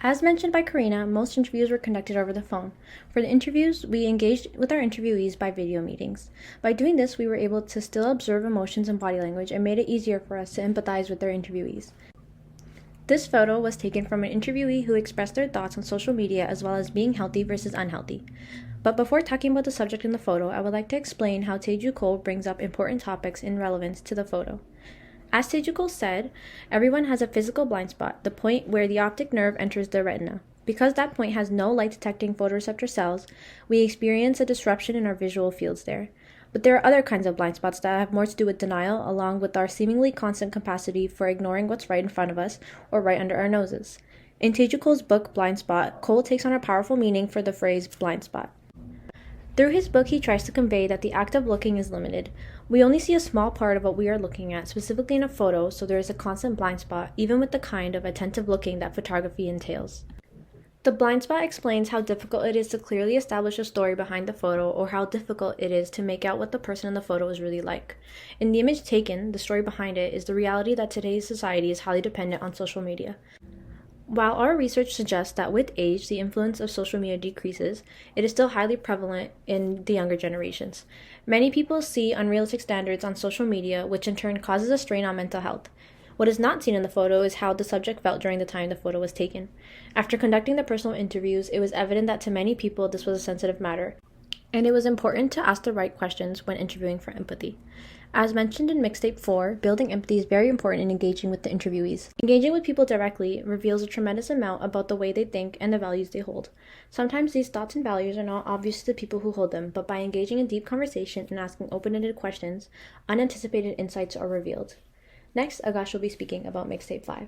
As mentioned by Karina, most interviews were conducted over the phone. For the interviews, we engaged with our interviewees by video meetings. By doing this, we were able to still observe emotions and body language and made it easier for us to empathize with their interviewees. This photo was taken from an interviewee who expressed their thoughts on social media as well as being healthy versus unhealthy. But before talking about the subject in the photo, I would like to explain how Teju Cole brings up important topics in relevance to the photo. As Teju Cole said, everyone has a physical blind spot, the point where the optic nerve enters the retina. Because that point has no light-detecting photoreceptor cells, we experience a disruption in our visual fields there. But there are other kinds of blind spots that have more to do with denial, along with our seemingly constant capacity for ignoring what's right in front of us or right under our noses. In Teju Cole's book, Blind Spot, Cole takes on a powerful meaning for the phrase blind spot. Through his book, he tries to convey that the act of looking is limited. We only see a small part of what we are looking at, specifically in a photo, so there is a constant blind spot, even with the kind of attentive looking that photography entails. The blind spot explains how difficult it is to clearly establish a story behind the photo, or how difficult it is to make out what the person in the photo is really like. In the image taken, the story behind it is the reality that today's society is highly dependent on social media. While our research suggests that with age, the influence of social media decreases, it is still highly prevalent in the younger generations. Many people see unrealistic standards on social media, which in turn causes a strain on mental health. What is not seen in the photo is how the subject felt during the time the photo was taken. After conducting the personal interviews, it was evident that to many people this was a sensitive matter, and it was important to ask the right questions when interviewing for empathy. As mentioned in Mixtape 4, building empathy is very important in engaging with the interviewees. Engaging with people directly reveals a tremendous amount about the way they think and the values they hold. Sometimes these thoughts and values are not obvious to the people who hold them, but by engaging in deep conversation and asking open-ended questions, unanticipated insights are revealed. Next, Agash will be speaking about Mixtape 5.